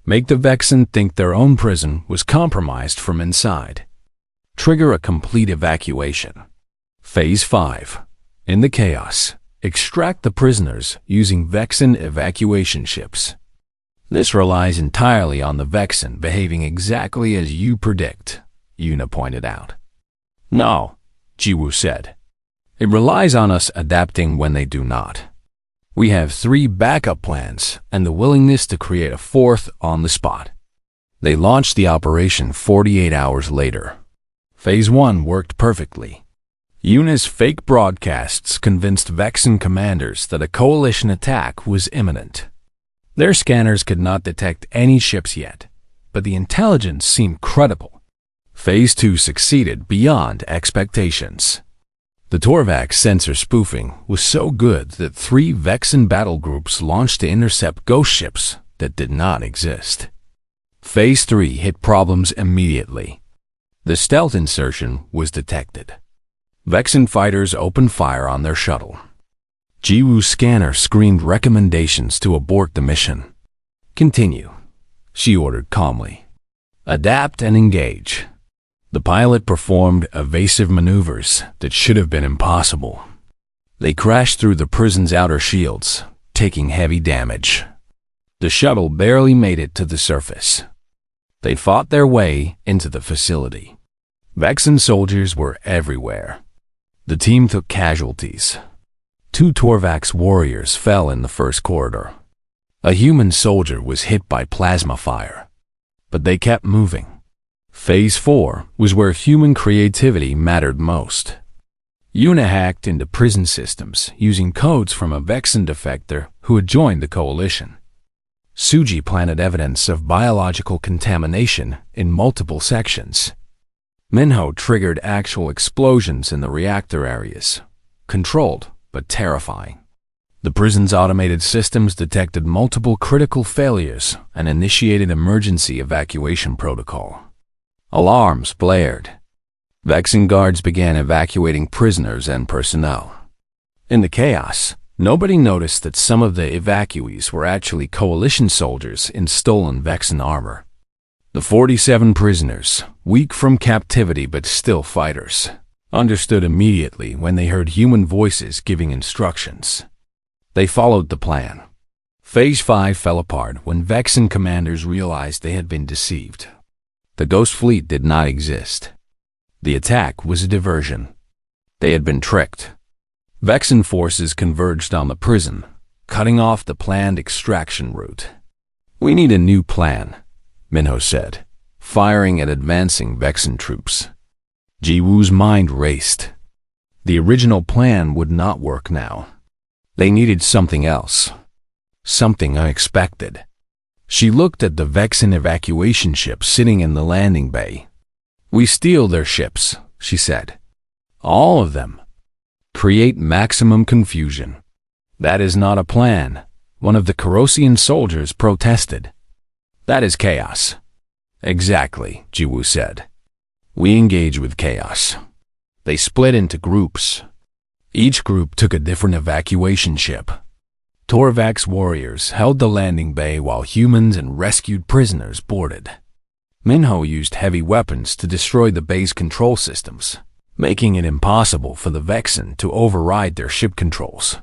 Make the Vexen think their own prison was compromised from inside. Trigger a complete evacuation. Phase 5. In the chaos, extract the prisoners using Vexen evacuation ships. This relies entirely on the Vexen behaving exactly as you predict, Yuna pointed out. No, Jiwoo said. It relies on us adapting when they do not. We have 3 backup plans and the willingness to create a 4th on the spot. They launched the operation 48 hours later. Phase 1 worked perfectly. Yuna's fake broadcasts convinced Vexen commanders that a coalition attack was imminent. Their scanners could not detect any ships yet, but the intelligence seemed credible. Phase 2 succeeded beyond expectations. The Torvax sensor spoofing was so good that 3 Vexen battle groups launched to intercept ghost ships that did not exist. Phase 3 hit problems immediately. The stealth insertion was detected. Vexen fighters opened fire on their shuttle. Jiwoo's scanner screamed recommendations to abort the mission. Continue, she ordered calmly. Adapt and engage. The pilot performed evasive maneuvers that should have been impossible. They crashed through the prison's outer shields, taking heavy damage. The shuttle barely made it to the surface. They fought their way into the facility. Vexen soldiers were everywhere. The team took casualties. 2 Torvax warriors fell in the first corridor. A human soldier was hit by plasma fire. But they kept moving. Phase 4 was where human creativity mattered most. Yuna hacked into prison systems using codes from a Vexen defector who had joined the coalition. Suji planted evidence of biological contamination in multiple sections. Minho triggered actual explosions in the reactor areas, controlled but terrifying. The prison's automated systems detected multiple critical failures and initiated emergency evacuation protocol. Alarms blared. Vexen guards began evacuating prisoners and personnel. In the chaos, nobody noticed that some of the evacuees were actually coalition soldiers in stolen Vexen armor. The 47 prisoners, weak from captivity but still fighters, understood immediately when they heard human voices giving instructions. They followed the plan. Phase 5 fell apart when Vexen commanders realized they had been deceived. The Ghost Fleet did not exist. The attack was a diversion. They had been tricked. Vexen forces converged on the prison, cutting off the planned extraction route. "We need a new plan," Minho said, firing at advancing Vexen troops. Jiwoo's mind raced. The original plan would not work now. They needed something else. Something unexpected. She looked at the Vexen evacuation ship sitting in the landing bay. "We steal their ships," she said. "All of them. Create maximum confusion." "That is not a plan," one of the Corosian soldiers protested. "That is chaos." "Exactly," Jiwoo said. "We engage with chaos." They split into groups. Each group took a different evacuation ship. Torvak's warriors held the landing bay while humans and rescued prisoners boarded. Minho used heavy weapons to destroy the bay's control systems, making it impossible for the Vexen to override their ship controls.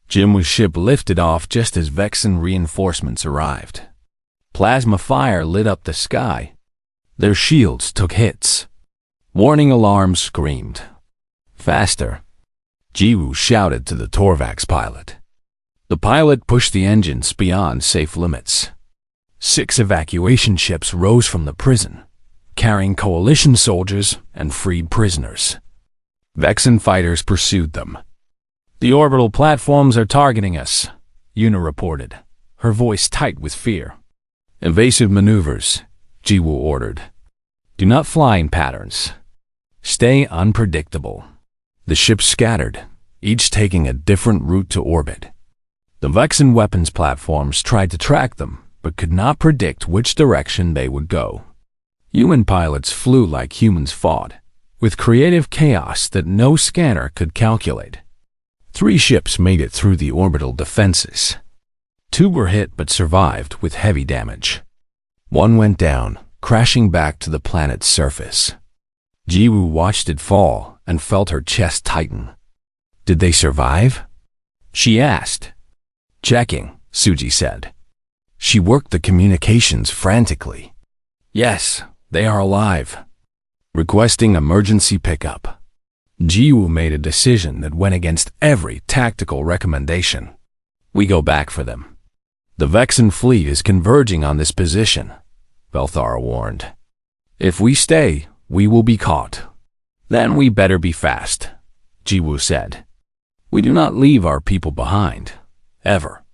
Jiwoo's ship lifted off just as Vexen reinforcements arrived. Plasma fire lit up the sky. Their shields took hits. Warning alarms screamed. "Faster!" Jiwoo shouted to the Torvak's pilot. The pilot pushed the engines beyond safe limits. 6 evacuation ships rose from the prison, carrying coalition soldiers and freed prisoners. Vexen fighters pursued them. "The orbital platforms are targeting us," Yuna reported, her voice tight with fear. "Evasive maneuvers," Jiwoo ordered. "Do not fly in patterns. Stay unpredictable." The ships scattered, each taking a different route to orbit. The Vexen weapons platforms tried to track them, but could not predict which direction they would go. Human pilots flew like humans fought, with creative chaos that no scanner could calculate. 3 ships made it through the orbital defenses. 2 were hit but survived with heavy damage. 1 went down, crashing back to the planet's surface. Jiwoo watched it fall and felt her chest tighten. "Did they survive?" she asked. "Checking," Suji said. She worked the communications frantically. "Yes, they are alive." Requesting emergency pickup. Jiwoo made a decision that went against every tactical recommendation. "We go back for them. The Vexen fleet is converging on this position," Belthara warned. "If we stay, we will be caught." "Then we better be fast," Jiwoo said. "We do not leave our people behind. Ever."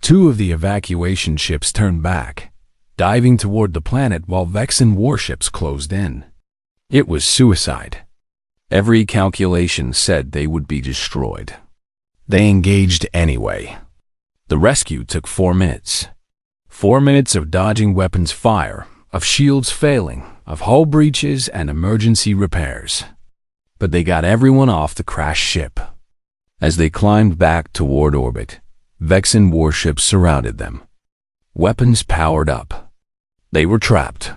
2 of the evacuation ships turned back, diving toward the planet while Vexen warships closed in. It was suicide. Every calculation said they would be destroyed. They engaged anyway. The rescue took 4 minutes. 4 minutes of dodging weapons fire, of shields failing, of hull breaches and emergency repairs. But they got everyone off the crashed ship. As they climbed back toward orbit, Vexen warships surrounded them. Weapons powered up. They were trapped.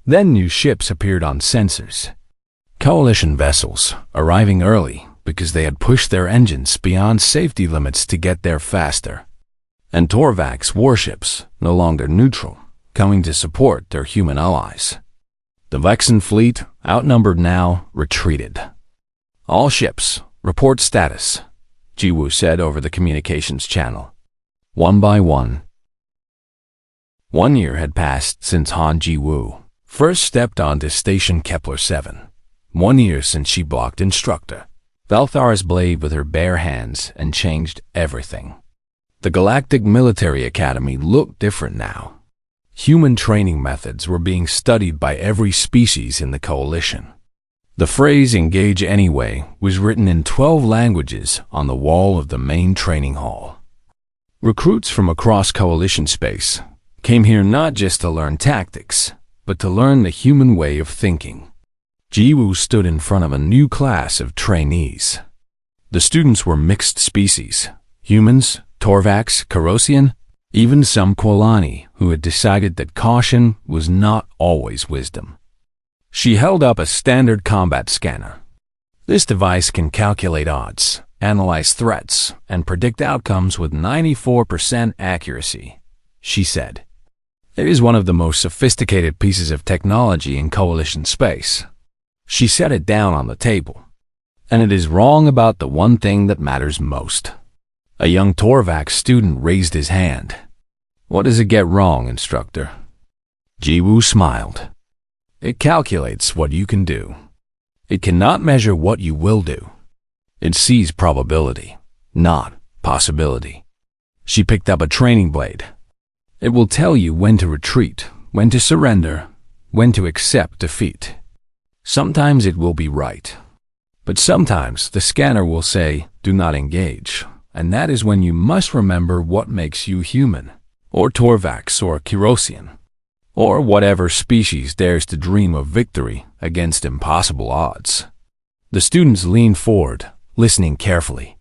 Then new ships appeared on sensors. Coalition vessels, arriving early because they had pushed their engines beyond safety limits to get there faster. And Torvak's warships, no longer neutral, coming to support their human allies. The Vexen fleet, outnumbered now, retreated. "All ships, report status," Jiwoo said over the communications channel. One by one. 1 year had passed since Han Jiwoo first stepped onto Station Kepler 7. 1 year since she blocked Instructor, Belthara's blade with her bare hands, and changed everything. The Galactic Military Academy looked different now. Human training methods were being studied by every species in the Coalition. The phrase "engage anyway" was written in 12 languages on the wall of the main training hall. Recruits from across Coalition space came here not just to learn tactics, but to learn the human way of thinking. Jiwoo stood in front of a new class of trainees. The students were mixed species: humans, Torvaks, Corosian, even some Quolani who had decided that caution was not always wisdom. She held up a standard combat scanner. "This device can calculate odds," analyze threats, and predict outcomes with 94% accuracy, she said. It is one of the most sophisticated pieces of technology in Coalition space. She set it down on the table. And it is wrong about the one thing that matters most. A young Torvax student raised his hand. What does it get wrong, Instructor? Jiwoo smiled. It calculates what you can do. It cannot measure what you will do. It sees probability, not possibility. She picked up a training blade. It will tell you when to retreat, when to surrender, when to accept defeat. Sometimes it will be right. But sometimes the scanner will say, do not engage, and that is when you must remember what makes you human, or Torvax or Kirosian, or whatever species dares to dream of victory against impossible odds. The students leaned forward, listening carefully.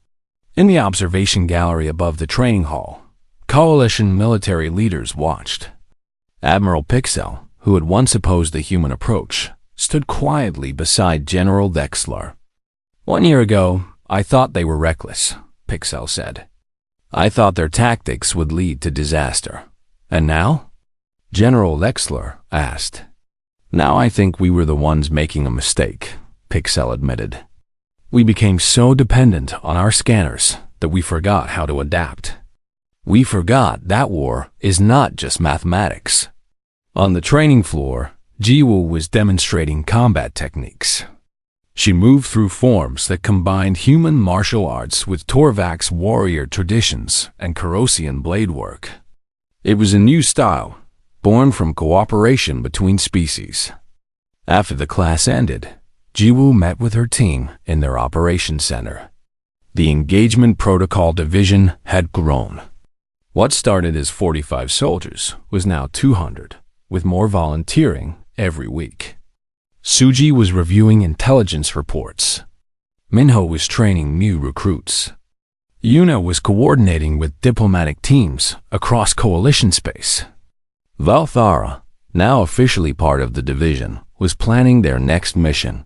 In the observation gallery above the training hall, Coalition military leaders watched. Admiral Pixel, who had once opposed the human approach, stood quietly beside General Vexler. 1 year ago, I thought they were reckless, Pixel said. I thought their tactics would lead to disaster. And now? General Vexler asked. Now I think we were the ones making a mistake, Pixel admitted. We became so dependent on our scanners that we forgot how to adapt. We forgot that war is not just mathematics. On the training floor, Jiwoo was demonstrating combat techniques. She moved through forms that combined human martial arts with Torvax warrior traditions and Kirosian blade work. It was a new style, born from cooperation between species. After the class ended, Jiwoo met with her team in their operations center. The engagement protocol division had grown. What started as 45 soldiers was now 200, with more volunteering every week. Suji was reviewing intelligence reports. Minho was training new recruits. Yuna was coordinating with diplomatic teams across Coalition space. Valthara, now officially part of the division, was planning their next mission.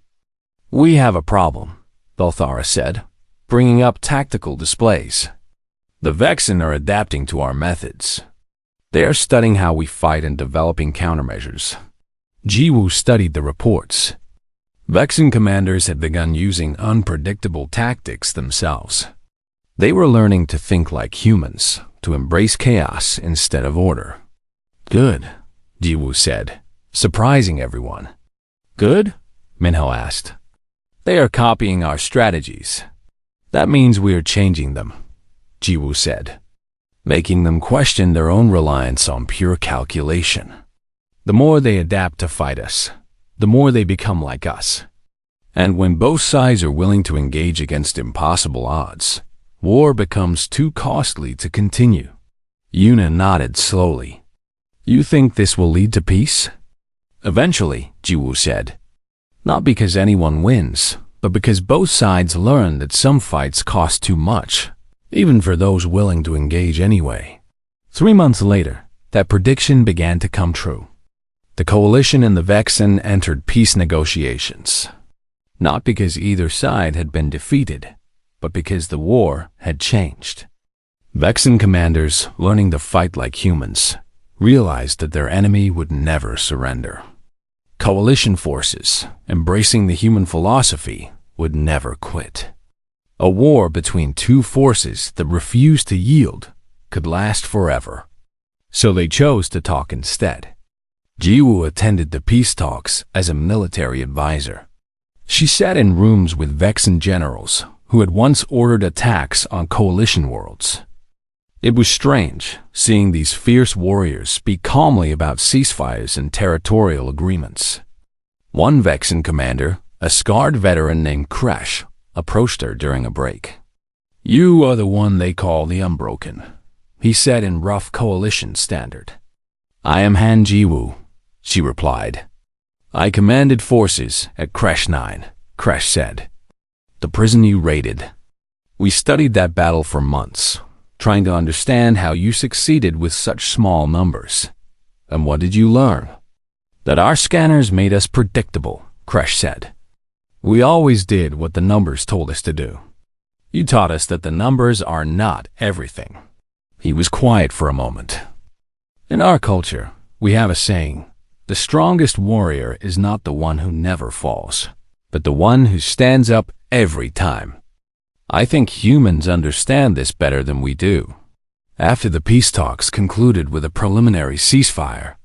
We have a problem, Valthara said, bringing up tactical displays. The Vexen are adapting to our methods. They are studying how we fight and developing countermeasures. Jiwoo studied the reports. Vexen commanders had begun using unpredictable tactics themselves. They were learning to think like humans, to embrace chaos instead of order. Good, Jiwoo said, surprising everyone. Good? Minho asked. They are copying our strategies. That means we are changing them, Jiwoo said, making them question their own reliance on pure calculation. The more they adapt to fight us, the more they become like us. And when both sides are willing to engage against impossible odds, war becomes too costly to continue. Yuna nodded slowly. You think this will lead to peace? Eventually, Jiwoo said. Not because anyone wins, but because both sides learn that some fights cost too much, even for those willing to engage anyway. 3 months later, that prediction began to come true. The Coalition and the Vexen entered peace negotiations, not because either side had been defeated, but because the war had changed. Vexen commanders, learning to fight like humans, realized that their enemy would never surrender. Coalition forces, embracing the human philosophy, would never quit. A war between two forces that refused to yield could last forever. So they chose to talk instead. Jiwoo attended the peace talks as a military advisor. She sat in rooms with Vexen generals who had once ordered attacks on Coalition worlds. It was strange seeing these fierce warriors speak calmly about ceasefires and territorial agreements. One Vexen commander, a scarred veteran named Crash, approached her during a break. You are the one they call the Unbroken, he said in rough Coalition standard. I am Han Jiwoo, she replied. I commanded forces at Crash 9, Crash said. The prison you raided. We studied that battle for months, trying to understand how you succeeded with such small numbers. And what did you learn? That our scanners made us predictable, Crash said. We always did what the numbers told us to do. You taught us that the numbers are not everything." He was quiet for a moment. "In our culture, we have a saying, the strongest warrior is not the one who never falls, but the one who stands up every time. I think humans understand this better than we do." After the peace talks concluded with a preliminary ceasefire,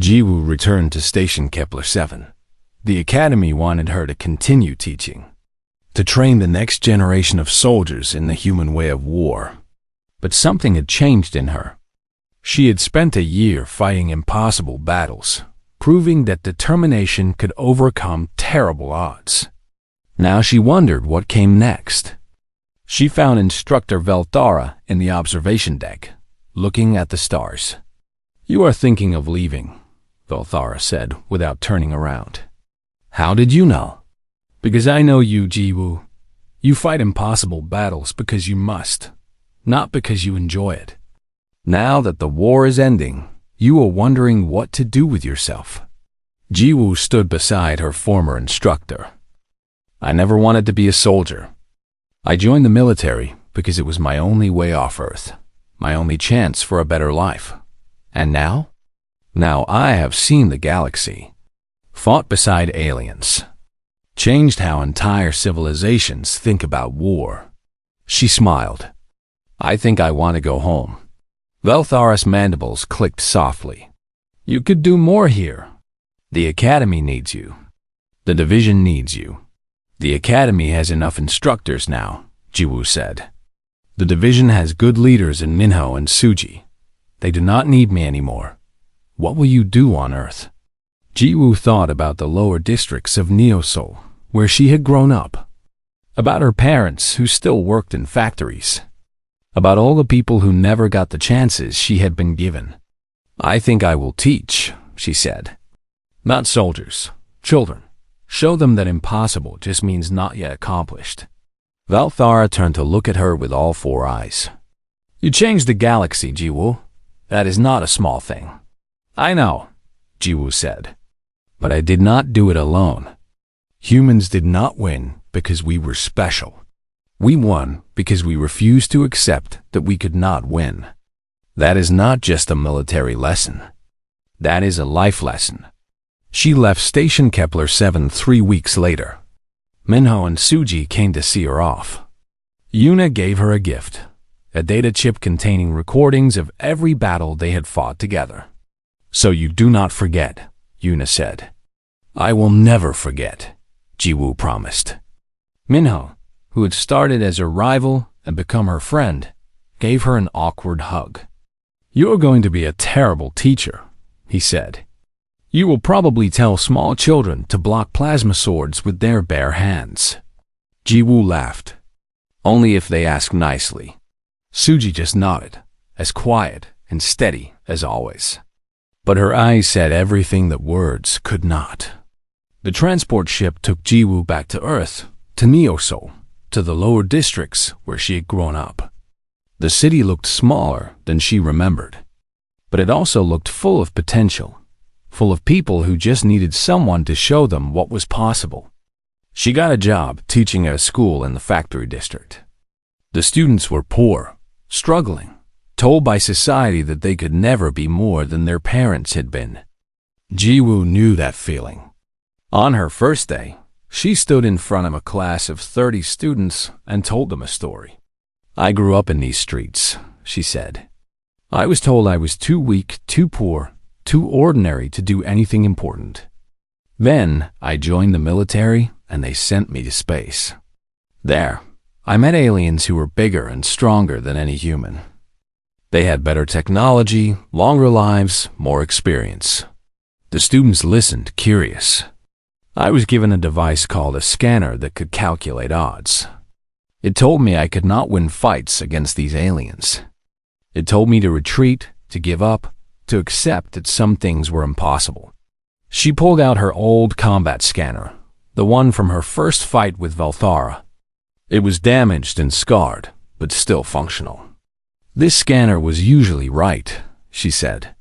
Jiwoo returned to Station Kepler-7. The Academy wanted her to continue teaching, to train the next generation of soldiers in the human way of war. But something had changed in her. She had spent a year fighting impossible battles, proving that determination could overcome terrible odds. Now she wondered what came next. She found Instructor Velthara in the observation deck, looking at the stars. "You are thinking of leaving," Velthara said without turning around. "How did you know?" "Because I know you, Jiwoo. You fight impossible battles because you must, not because you enjoy it. Now that the war is ending, you are wondering what to do with yourself." Jiwoo stood beside her former instructor. "I never wanted to be a soldier. I joined the military because it was my only way off Earth, my only chance for a better life. And now? Now I have seen the galaxy, fought beside aliens, changed how entire civilizations think about war." She smiled. "I think I want to go home." Velthara's mandibles clicked softly. "You could do more here. The Academy needs you. The division needs you. The Academy has enough instructors now," Jiwoo said. "The division has good leaders in Minho and Suji. They do not need me anymore. What will you do on Earth?" Jiwoo thought about the lower districts of Neosol, where she had grown up. About her parents who still worked in factories. About all the people who never got the chances she had been given. "I think I will teach," she said. "Not soldiers, children. Show them that impossible just means not yet accomplished." Velthara turned to look at her with all four eyes. "You changed the galaxy, Jiwoo. That is not a small thing." "I know," Jiwoo said. "But I did not do it alone. Humans did not win because we were special. We won because we refused to accept that we could not win. That is not just a military lesson. That is a life lesson." She left Station Kepler-7 3 weeks later. Minho and Suji came to see her off. Yuna gave her a gift, a data chip containing recordings of every battle they had fought together. "So you do not forget," Yuna said. "I will never forget," Jiwoo promised. Minho, who had started as a rival and become her friend, gave her an awkward hug. "You are going to be a terrible teacher," he said. "You will probably tell small children to block plasma swords with their bare hands." Jiwoo laughed. "Only if they ask nicely." Suji just nodded, as quiet and steady as always. But her eyes said everything that words could not. The transport ship took Jiwoo back to Earth, to Neosol, to the lower districts where she had grown up. The city looked smaller than she remembered, but it also looked full of potential. Full of people who just needed someone to show them what was possible. She got a job teaching at a school in the factory district. The students were poor, struggling, told by society that they could never be more than their parents had been. Jiwoo knew that feeling. On her first day, she stood in front of a class of 30 students and told them a story. "I grew up in these streets," she said. "I was told I was too weak, too poor, too ordinary to do anything important. Then I joined the military and they sent me to space. There, I met aliens who were bigger and stronger than any human. They had better technology, longer lives, more experience." The students listened, curious. "I was given a device called a scanner that could calculate odds. It told me I could not win fights against these aliens. It told me to retreat, to give up, to accept that some things were impossible." She pulled out her old combat scanner, the one from her first fight with Velthara. It was damaged and scarred, but still functional. "This scanner was usually right," she said.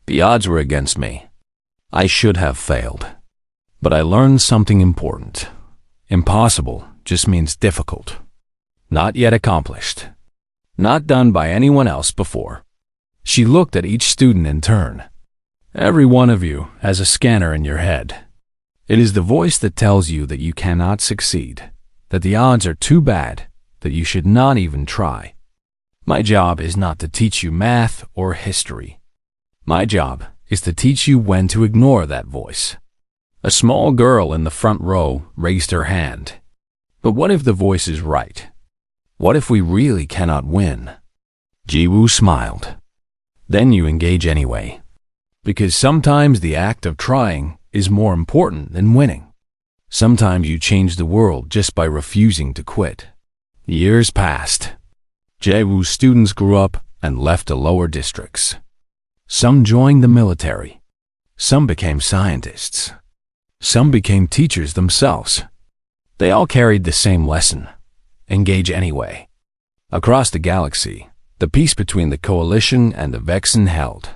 "The odds were against me. I should have failed. But I learned something important. Impossible just means difficult. not yet accomplished, not done by anyone else before. She looked at each student in turn. Every one of you has a scanner in your head. It is the voice that tells you that you cannot succeed, that the odds are too bad, that you should not even try. My job is not to teach you math or history. My job is to teach you when to ignore that voice. A small girl in the front row raised her hand. But what if the voice is right? What if we really cannot win? Jiwoo smiled. Then you engage anyway. Because sometimes the act of trying is more important than winning. Sometimes you change the world just by refusing to quit. Years passed. Jiwoo's students grew up and left the lower districts. Some joined the military. Some became scientists. Some became teachers themselves. They all carried the same lesson: engage anyway. Across the galaxy, the peace between the Coalition and the Vexen held.